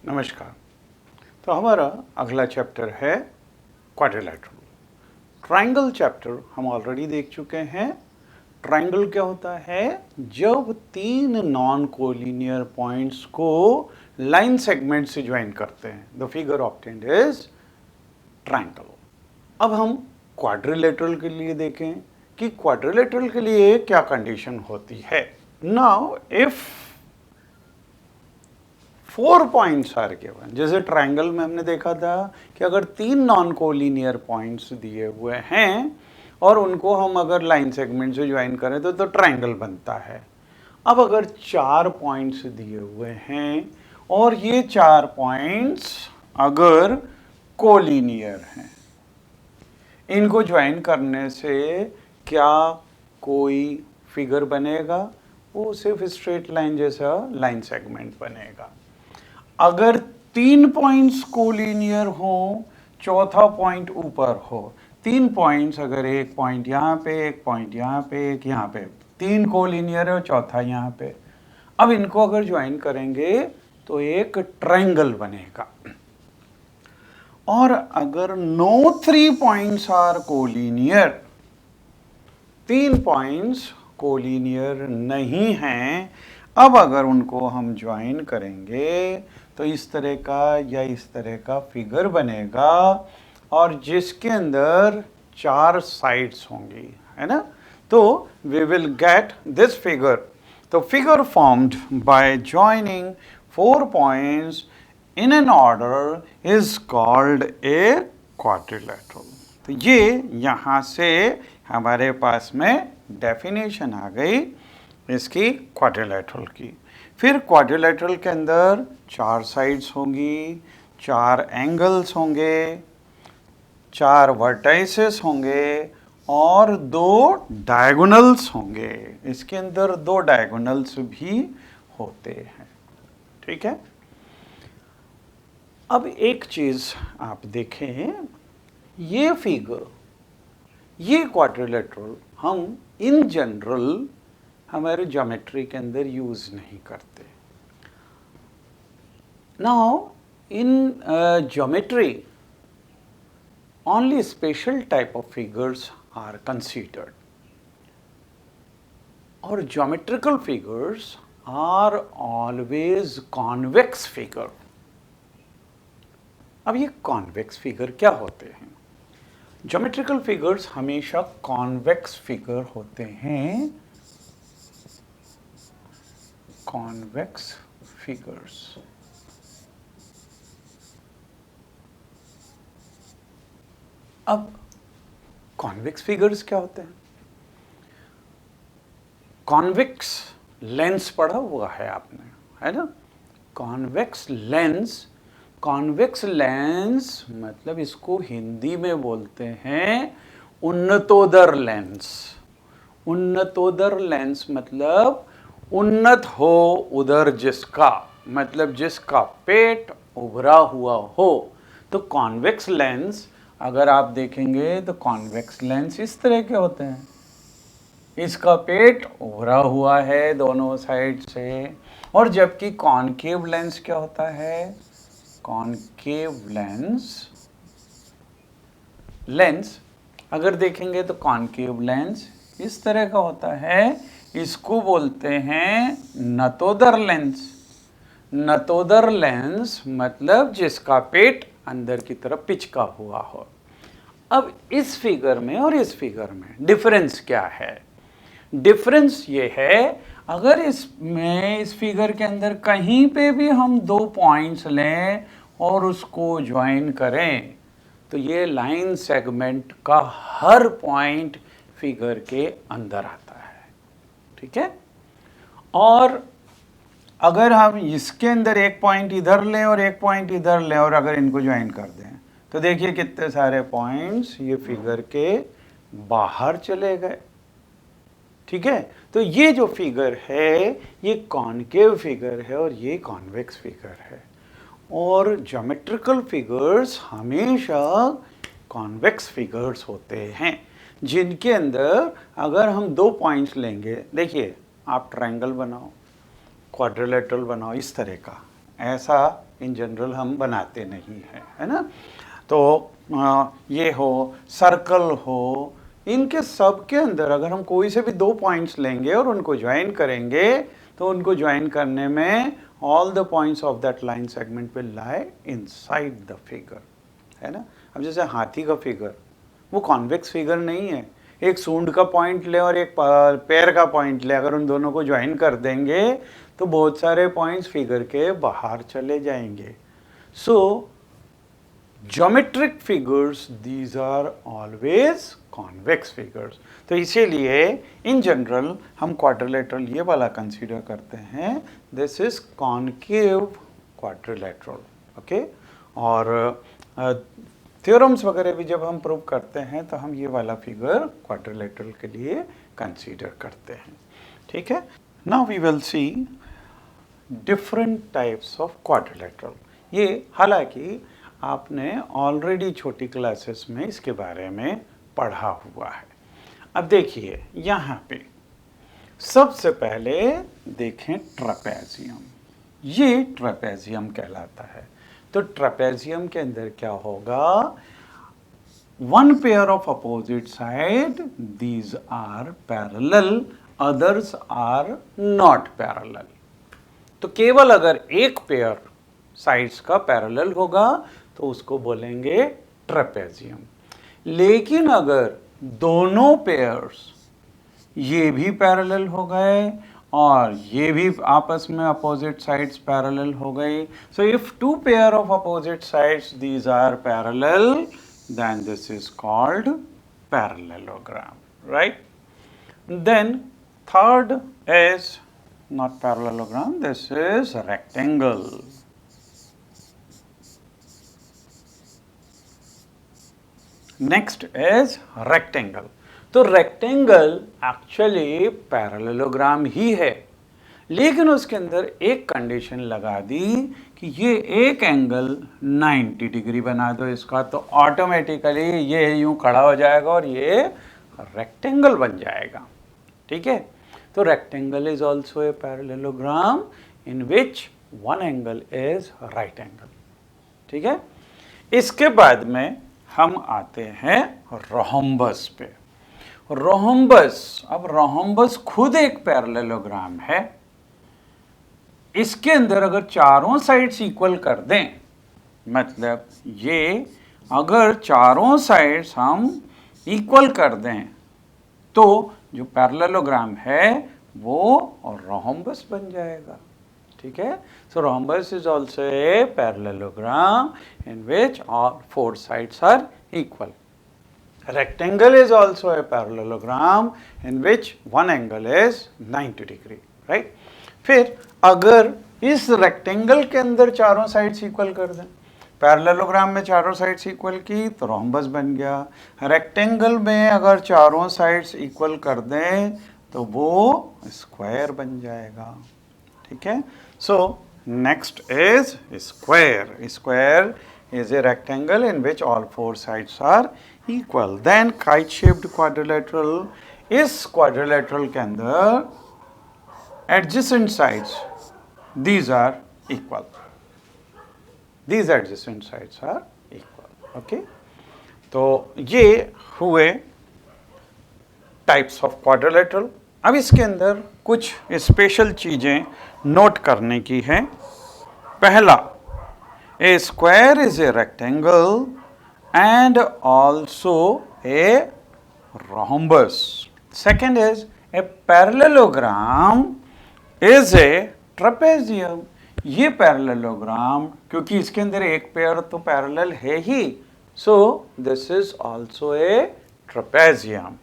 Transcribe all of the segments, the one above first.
नमस्कार। तो हमारा अगला चैप्टर है क्वाड्रिलेटरल। ट्रायंगल चैप्टर हम ऑलरेडी देख चुके हैं। ट्रायंगल क्या होता है? जब तीन नॉन कोलिनियर पॉइंट्स को लाइन सेगमेंट से ज्वाइन करते हैं, the figure obtained is triangle. अब हम क्वाड्रिलेटरल के लिए देखें कि क्वाड्रिलेटरल के लिए क्या कंडीशन होती है। Now if 4 points are given, जैसे ट्रायंगल में हमने देखा था कि अगर तीन नॉन कोलिनियर पॉइंट्स दिए हुए हैं और उनको हम अगर लाइन सेगमेंट से ज्वाइन करें तो ट्रायंगल बनता है। अब अगर 4 पॉइंट्स दिए हुए हैं और ये 4 पॉइंट्स अगर कोलिनियर हैं, इनको ज्वाइन करने से क्या कोई फिगर बनेगा? वो सिर्फ स्ट्रेट लाइन जैसा लाइन सेगमेंट बनेगा। अगर 3 पॉइंट्स कोलिनियर हो, चौथा पॉइंट ऊपर हो, 3 पॉइंट्स अगर एक पॉइंट यहाँ पे, एक पॉइंट यहाँ पे, एक यहाँ पे, 3 कोलिनियर है और चौथा यहाँ पे, अब इनको अगर ज्वाइन करेंगे तो एक ट्रायंगल बनेगा। और अगर no 3 points are collinear, 3 points collinear नहीं हैं, अब अगर उनको हम ज्वाइन करेंगे तो इस तरह का या इस तरह का फिगर बनेगा और जिसके अंदर 4 साइड्स होंगी, है ना? तो we will get this figure. तो figure formed by joining 4 points in an order is called a quadrilateral। तो ये यहाँ से हमारे पास में डेफिनेशन आ गई इसकी क्वाड्रिलेटरल की। फिर क्वाड्रिलेटरल के अंदर 4 साइड्स होंगी, 4 एंगल्स होंगे, 4 वर्टाइसेस होंगे और 2 डायगोनल्स होंगे। इसके अंदर 2 डायगोनल्स भी होते हैं, ठीक है। अब एक चीज़ आप देखें, ये फिगर, ये क्वाड्रिलेटरल हम इन जनरल हमारे ज्योमेट्री के अंदर यूज़ नहीं करते। Now in geometry only special type of figures are considered, और geometrical figures are always convex figure। अब ये कॉन्वेक्स फिगर क्या होते हैं? ज्योमेट्रिकल फिगर्स हमेशा कॉन्वेक्स फिगर होते हैं, कॉन्वेक्स फिगर्स। अब कॉन्वेक्स फिगर्स क्या होते हैं? कॉन्वेक्स लेंस पढ़ा हुआ है आपने, है ना? कॉन्वेक्स लेंस, कॉन्वेक्स लेंस मतलब इसको हिंदी में बोलते हैं उन्नतोदर लेंस। उन्नतोदर लेंस मतलब उन्नत हो उदर जिसका, मतलब जिसका पेट उभरा हुआ हो। तो कॉन्वेक्स लेंस अगर आप देखेंगे तो कॉन्वेक्स लेंस इस तरह के होते हैं, इसका पेट उभरा हुआ है दोनों साइड से। और जबकि कॉनकेव लेंस क्या होता है? कॉनकेव लेंस अगर देखेंगे तो कॉनकेव लेंस इस तरह का होता है, इसको बोलते हैं नतोदर लेंस। नतोदर लेंस मतलब जिसका पेट अंदर की तरफ पिचका हुआ हो। अब इस फिगर में और इस फिगर में डिफरेंस क्या है? डिफरेंस ये है, अगर इसमें इस फिगर के अंदर कहीं पे भी हम 2 पॉइंट्स लें और उसको ज्वाइन करें तो ये लाइन सेगमेंट का हर पॉइंट फिगर के अंदर आता है, ठीक है। और अगर हम इसके अंदर एक पॉइंट इधर लें और एक पॉइंट इधर लें और अगर इनको ज्वाइन कर दें तो देखिए कितने सारे पॉइंट्स ये फिगर के बाहर चले गए, ठीक है। तो ये जो फिगर है ये कॉनकेव फिगर है और ये कॉन्वेक्स फिगर है। और ज्योमेट्रिकल फिगर्स हमेशा कॉन्वेक्स फिगर्स होते हैं, जिनके अंदर अगर हम 2 पॉइंट्स लेंगे, देखिए आप ट्रायंगल बनाओ, क्वाड्रिलेटरल बनाओ, इस तरह का ऐसा इन जनरल हम बनाते नहीं हैं, है ना। तो ये हो, सर्कल हो, इनके सब के अंदर अगर हम कोई से भी 2 पॉइंट्स लेंगे और उनको ज्वाइन करेंगे तो उनको ज्वाइन करने में all the points of that line segment will lie inside the figure, है ना। अब जैसे हाथी का फिगर वो कॉन्वेक्स फिगर नहीं है, एक सूंड का पॉइंट ले और एक पैर का पॉइंट ले, अगर उन दोनों को ज्वाइन कर देंगे तो बहुत सारे पॉइंट्स फिगर के बाहर चले जाएंगे। So geometric figures these are always convex figures. तो इसीलिए इन जनरल हम क्वाड्रिलेटरल ये वाला कंसीडर करते हैं, this is concave quadrilateral, okay. और थ्योरम्स वगैरह भी जब हम प्रूव करते हैं तो हम ये वाला फिगर क्वाड्रिलेटरल के लिए कंसीडर करते हैं, ठीक है। Now we will see different types of quadrilateral. ये हालांकि आपने ऑलरेडी छोटी क्लासेस में इसके बारे में पढ़ा हुआ है। अब देखिए यहाँ पे सबसे पहले देखें ट्रेपेजियम, ये ट्रेपेजियम कहलाता है। तो ट्रेपेजियम के अंदर क्या होगा, one pair of opposite side these are parallel, others are not parallel. तो केवल अगर एक पेयर साइड्स का पैरेलल होगा तो उसको बोलेंगे ट्रेपेजियम। लेकिन अगर दोनों पेयर्स ये भी पैरेलल हो गए और ये भी आपस में अपोजिट साइड्स पैरेलल हो गई, so if two pair of opposite sides these are parallel then this is called parallelogram, right. Then third is not parallelogram, this is rectangle. Next is rectangle. तो rectangle actually parallelogram ही है, लेकिन उसके अंदर एक condition लगा दी कि ये एक एंगल 90 डिग्री बना दो इसका, तो ऑटोमेटिकली ये यूं खड़ा हो जाएगा और ये रेक्टेंगल बन जाएगा, ठीक है। तो rectangle is also a parallelogram in which one angle is right angle, ठीक है। इसके बाद में हम आते हैं रोहम्बस पे। रोहम्बस, अब रोहम्बस खुद एक पैरेललोग्राम है। इसके अंदर अगर चारों साइड्स इक्वल कर दें, मतलब ये अगर चारों साइड्स हम इक्वल कर दें तो जो पैरेललोग्राम है वो रोहम्बस बन जाएगा, ठीक है। So rhombus is also a parallelogram in which all 4 sides are equal. Rectangle is also a parallelogram in which one angle is 90 degree, right. फिर अगर इस रेक्टेंगल के अंदर चारों साइड्स इक्वल कर दें, पैरेललोग्राम में चारों साइड्स इक्वल की तो रोहम्बस बन गया। रेक्टेंगल में अगर चारों साइड्स इक्वल कर दें तो वो स्क्वायर बन जाएगा, ठीक है। So next is square. Square is a rectangle in which all 4 sides are equal. Then kite shaped quadrilateral, इस क्वाड्रिलेटरल के अंदर adjacent sides these are equal, these adjacent sides are equal, okay। तो ये हुए टाइप्स ऑफ क्वाड्रिलेटरल। अब इसके अंदर कुछ स्पेशल चीजें नोट करने की है। पहला, a square is a rectangle and also a rhombus. Second is a parallelogram is a trapezium. ये पैरेललोग्राम, क्योंकि इसके अंदर एक पेयर तो पैरेलल है ही, so this is also a trapezium.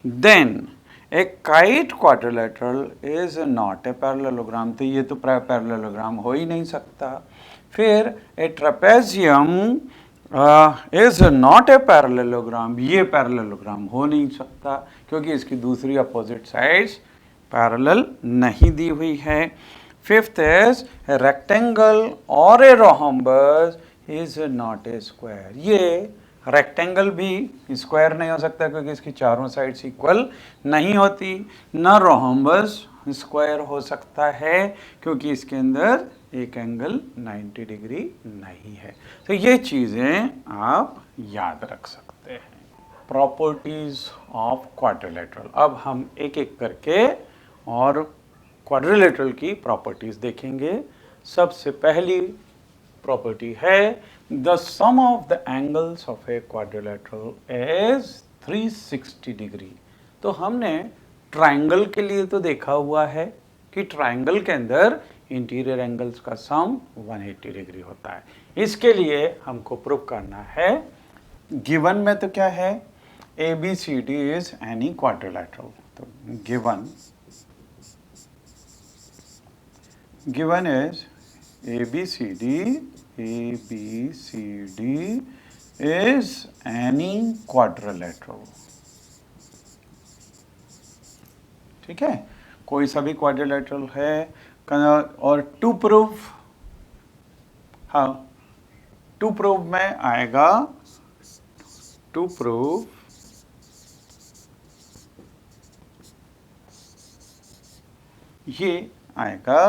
Then a kite quadrilateral is not a parallelogram, तो ये तो पैरेललोग्राम हो ही नहीं सकता। फिर a trapezium is not a parallelogram, ये पैरेललोग्राम हो नहीं सकता क्योंकि इसकी दूसरी अपोजिट साइड्स पैरेलल नहीं दी हुई है। Fifth is a rectangle or a rhombus is not a square. ये रेक्टेंगल भी स्क्वायर नहीं हो सकता क्योंकि इसकी चारों साइड्स इक्वल नहीं होती। न रोहम्बस स्क्वायर हो सकता है क्योंकि इसके अंदर एक एंगल 90 डिग्री नहीं है। तो ये चीज़ें आप याद रख सकते हैं। Properties of quadrilateral. अब हम एक एक करके और क्वाड्रिलेटरल की प्रॉपर्टीज देखेंगे। सबसे पहली प्रॉपर्टी है the sum of the angles of a quadrilateral is 360 degree. तो हमने ट्राइंगल के लिए तो देखा हुआ है कि ट्राइंगल के अंदर इंटीरियर एंगल्स का सम 180 डिग्री होता है। इसके लिए हमको प्रूव करना है, गिवन में तो क्या है, ABCD इज एनी क्वाड्रिलेटरल। तो given is ABCD is any quadrilateral। ठीक है, कोई सा भी क्वाड्रिलेटरल है। और टू प्रूव में आएगा, टू प्रूव ये आएगा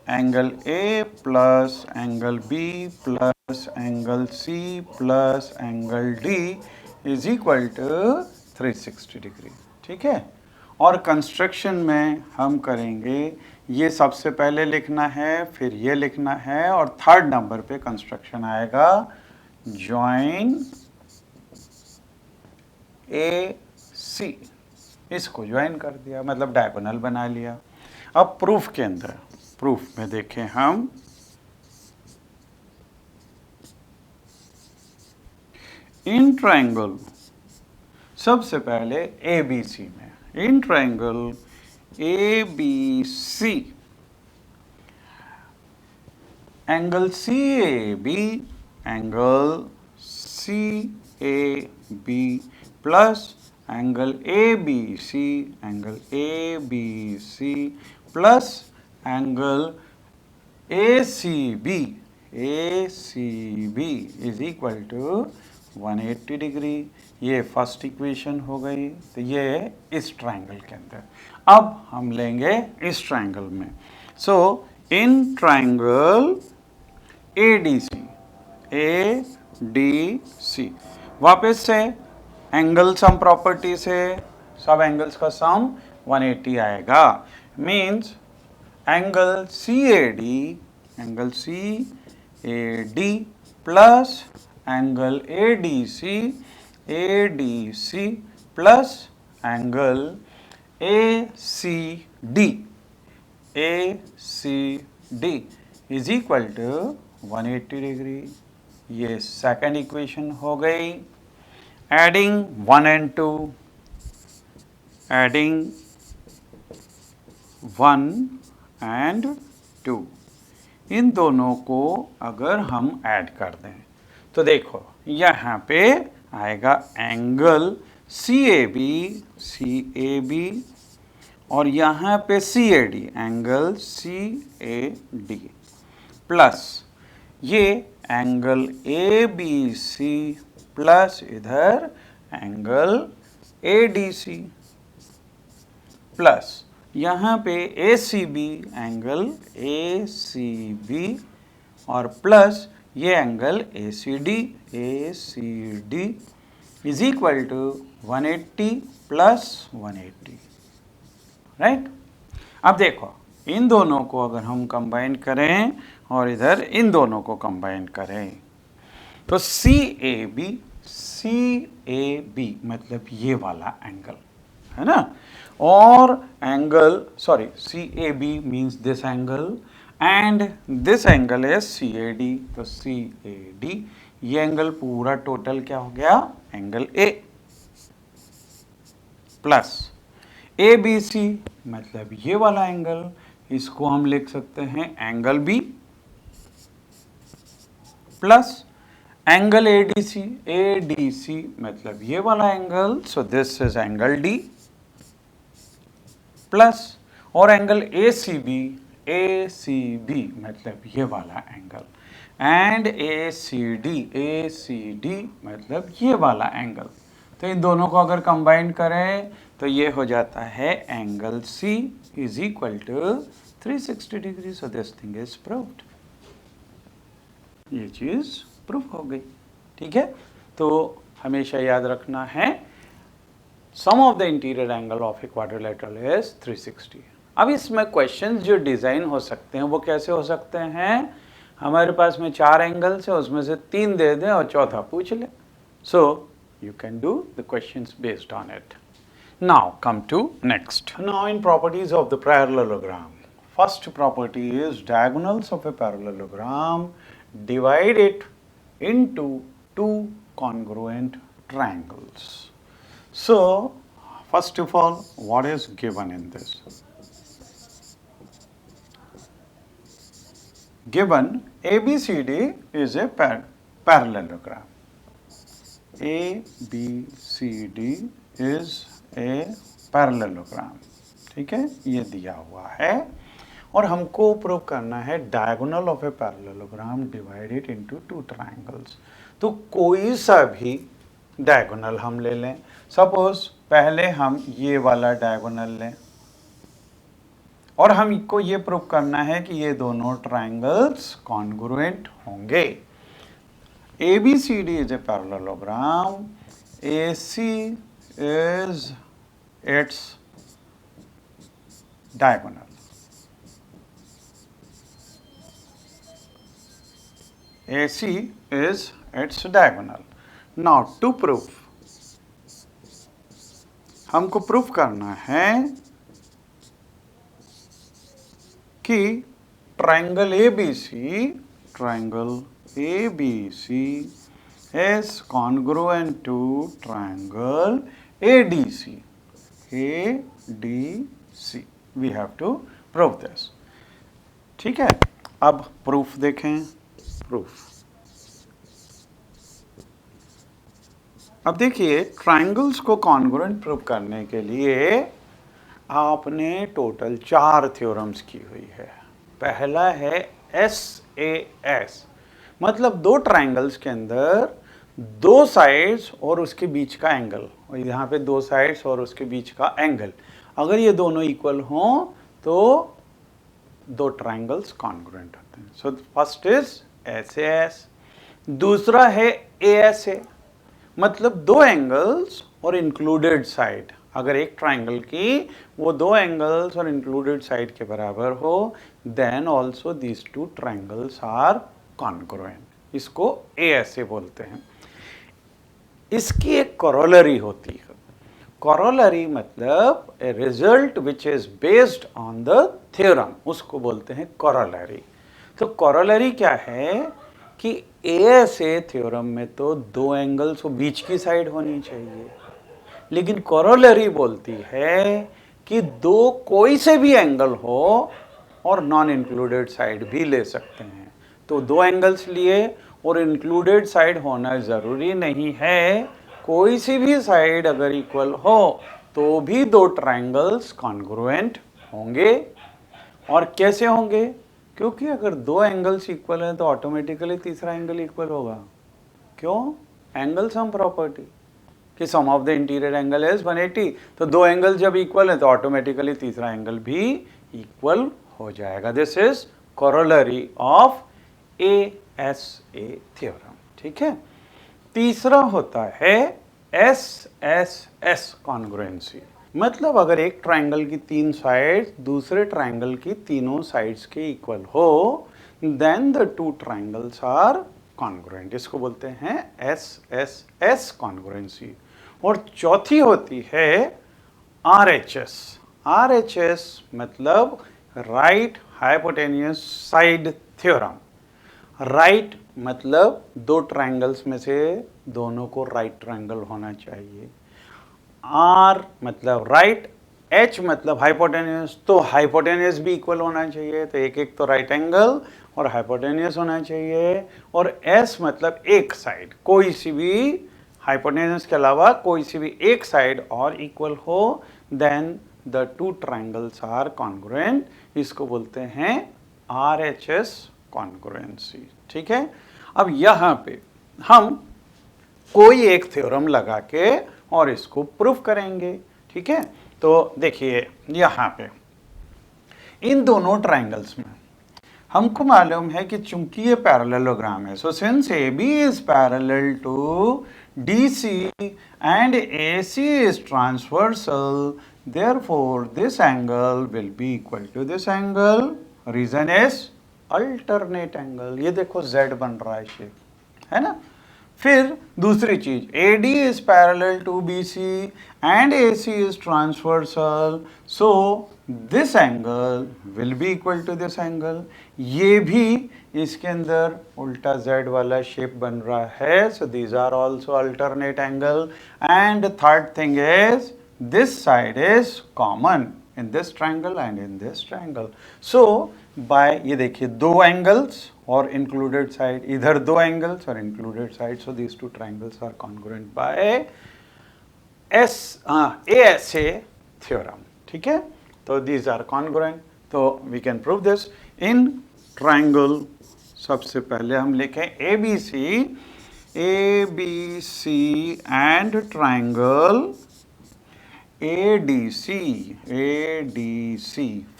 angle A plus angle B plus angle C plus angle D is equal to 360 degree. ठीक है, और कंस्ट्रक्शन में हम करेंगे, ये सबसे पहले लिखना है, फिर ये लिखना है, और थर्ड नंबर पे कंस्ट्रक्शन आएगा जॉइन AC। इसको ज्वाइन कर दिया, मतलब डायगोनल बना लिया। अब प्रूफ के अंदर, प्रूफ में देखें हम, इन ट्रायंगल, सबसे पहले ABC में, in triangle ABC angle CAB, angle CAB plus angle ABC, angle ABC plus angle ACB is equal to 180 degree. ये फर्स्ट इक्वेशन हो गई। तो ये इस ट्रायंगल के अंदर। अब हम लेंगे इस ट्रायंगल में। सो इन ट्रायंगल ADC, वापस से एंगल सम प्रॉपर्टी से सब एंगल्स का सम 180 आएगा। Means angle CAD plus angle ADC plus angle ACD is equal to 180 degree. ये सेकंड इक्वेशन हो गई। एडिंग 1 and 2, एडिंग 1 and 2, इन दोनों को अगर हम ऐड कर दें तो देखो यहाँ पे आएगा एंगल CAB और यहाँ पे CAD, एंगल CAD प्लस ये एंगल ABC प्लस इधर एंगल ADC प्लस यहाँ पे ACB, एंगल ACB और प्लस ये angle ACD is equal to 180 plus 180। Right. अब देखो इन दोनों को अगर हम कंबाइन करें और इधर इन दोनों को कंबाइन करें तो CAB मतलब ये वाला एंगल है ना, और angle CAB means this angle and this angle है CAD। तो CAD ये एंगल पूरा टोटल क्या हो गया, एंगल A प्लस ABC मतलब ये वाला एंगल, इसको हम लिख सकते हैं angle B plus angle ADC मतलब ये वाला angle, so this is angle D plus और एंगल ACB मतलब ये वाला एंगल एंड ACD मतलब ये वाला एंगल। तो इन दोनों को अगर कंबाइन करें तो ये हो जाता है angle C is equal to 360 degree, so this thing is proved. ये चीज प्रूव हो गई, ठीक है। तो हमेशा याद रखना है sum of the interior angle of a quadrilateral is 360। अब इसमें क्वेश्चंस जो डिजाइन हो सकते हैं वो कैसे हो सकते हैं, हमारे पास में 4 एंगल्स है, उसमें से 3 दे दें और चौथा पूछ लें। सो you can do the questions based on it. Now come to next. Now in properties of the parallelogram, first property is diagonals of a parallelogram divide it into 2 congruent triangles. So first of all, what is given in this? Given ABCD is a parallelogram. ABCD is a parallelogram, ठीक है, ये दिया हुआ है और हमको prove करना है diagonal of a parallelogram divided into 2 triangles. तो कोई सा भी डायगोनल हम ले लें। सपोज पहले हम ये वाला डायगोनल लें और हमको ये प्रूव करना है कि ये दोनों ट्रायंगल्स कॉन्ग्रुएंट होंगे। ABCD is a parallelogram. AC is its diagonal. AC is its diagonal. Now to prove, हमको प्रूफ करना है कि triangle ABC is congruent to triangle ADC. We have to prove this. ठीक है, अब प्रूफ देखें। Proof, अब देखिए ट्रायंगल्स को कॉन्ग्रुएंट प्रूव करने के लिए आपने टोटल 4 थ्योरम्स की हुई है। पहला है SAS, मतलब 2 ट्रायंगल्स के अंदर 2 साइड्स और उसके बीच का एंगल, और यहाँ पे 2 साइड्स और उसके बीच का एंगल, अगर ये दोनों इक्वल हों तो 2 ट्रायंगल्स कॉन्ग्रुएंट होते हैं। So first is SAS। दूसरा है ASA, मतलब 2 एंगल्स और इंक्लूडेड साइड, अगर एक ट्रायंगल की वो 2 एंगल्स और इंक्लूडेड साइड के बराबर हो, then also these 2 triangles are congruent. इसको ASA बोलते हैं। इसकी एक कॉरोलरी होती है। कॉरोलरी मतलब a result which is based on the theorem, उसको बोलते हैं कॉरोलरी। तो कॉरोलरी क्या है कि ASA थ्योरम में तो 2 एंगल्स वो बीच की साइड होनी चाहिए, लेकिन कॉरोलरी बोलती है कि 2 कोई से भी एंगल हो और नॉन इंक्लूडेड साइड भी ले सकते हैं। तो 2 एंगल्स लिए और इंक्लूडेड साइड होना ज़रूरी नहीं है, कोई सी भी साइड अगर इक्वल हो तो भी 2 ट्रायंगल्स कॉन्ग्रुएंट होंगे। और कैसे होंगे, क्योंकि अगर 2 एंगल्स इक्वल हैं तो ऑटोमेटिकली तीसरा एंगल इक्वल होगा। क्यों? एंगल सम प्रॉपर्टी कि sum of the interior angle is 180, तो 2 एंगल जब इक्वल है तो ऑटोमेटिकली तीसरा एंगल भी इक्वल हो जाएगा। This is corollary of ASA theorem, ठीक है। तीसरा होता है SSS कॉन्ग्रुएंसी, मतलब अगर एक ट्रायंगल की 3 साइड्स दूसरे ट्रायंगल की तीनों साइड्स के इक्वल हो, then the 2 triangles are congruent. इसको बोलते हैं SSS कॉन्ग्रुएंसी। और चौथी होती है RHS। RHS मतलब right hypotenuse side theorem. Right मतलब 2 ट्रायंगल्स में से दोनों को राइट ट्रायंगल होना चाहिए। R मतलब राइट, H मतलब हाइपोटेन्यूस, तो हाइपोटेन्यूस भी इक्वल होना चाहिए, तो एक तो राइट एंगल और हाइपोटेन्यूस होना चाहिए। और S मतलब एक साइड, कोई सी भी हाइपोटेन्यूस के अलावा कोई सी भी एक साइड और इक्वल हो, then the 2 triangles are congruent. इसको बोलते हैं RHS कॉन्ग्रुएंसी, ठीक है। अब यहाँ पे हम कोई एक थ्योरम लगा के और इसको प्रूफ करेंगे, ठीक है। तो देखिए यहाँ पे इन दोनों ट्राइंगल्स में हमको मालूम है कि चूंकि ये पैरेललोग्राम है, so since A B is parallel to DC and AC is transversal, therefore this angle will be equal to this angle. Reason is alternate angle. ये देखो Z बन रहा है शेप, है ना। फिर दूसरी चीज, AD is parallel to BC and AC is transversal, so this angle will be equal to this angle. ये भी इसके अंदर उल्टा Z वाला शेप बन रहा है, so these are also alternate angle. And the third thing is this side is common in this triangle and in this triangle. So by ये देखिए दो angles और included side, इधर दो angles और included side, so these two triangles are congruent by ASA theorem. ठीक है, तो these are congruent, तो we can prove this in triangle. सबसे पहले हम लिखें ABC and triangle ADC.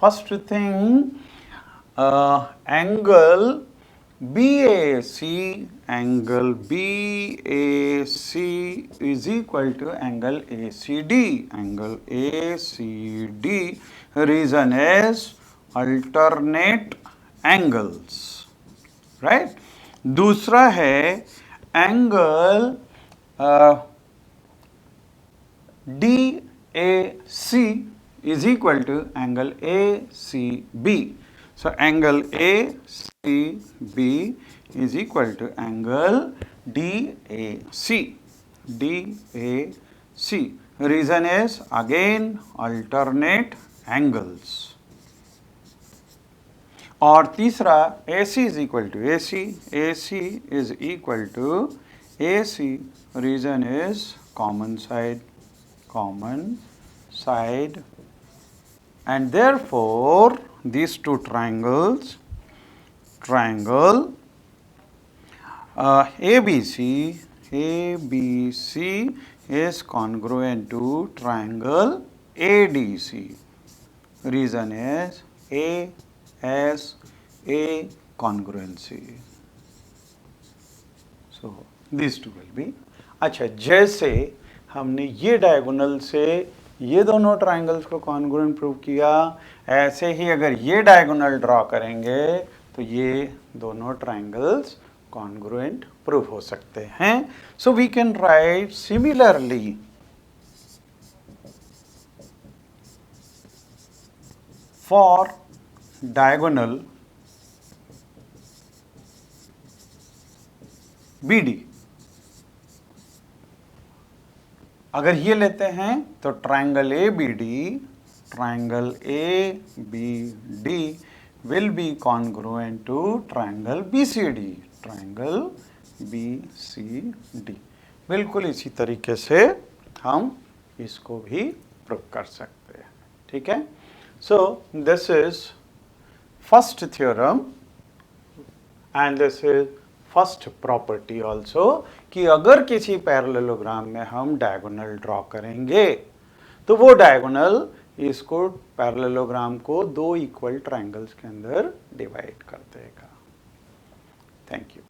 First thing, angle BAC is equal to angle ACD. Reason is alternate angles, right? दूसरा है angle DAC is equal to angle ACB. So angle ACB is equal to angle DAC. Reason is again alternate angles. और तीसरा AC is equal to AC is equal to AC. Reason is common side, and therefore these two triangles, triangle ABC is congruent to triangle ADC. Reason is A congruency. So these two will be. अच्छा, जैसे हमने ये diagonal से ये दोनों triangles को congruent prove किया, ऐसे ही अगर ये डायगोनल ड्रॉ करेंगे तो ये दोनों ट्राइंगल्स कॉन्ग्रुएंट प्रूव हो सकते हैं. So we can write similarly for diagonal BD. अगर ये लेते हैं तो triangle ABD will be congruent to triangle BCD. बिल्कुल इसी तरीके से हम इसको भी प्रूव कर सकते हैं. ठीक है. सो this is first theorem and this is first property also, कि अगर किसी पैरेललोग्राम में हम डायगोनल ड्रॉ करेंगे तो वो डायगोनल इसको पैरेललोग्राम को दो इक्वल ट्रायंगल्स के अंदर डिवाइड कर देगा. Thank you.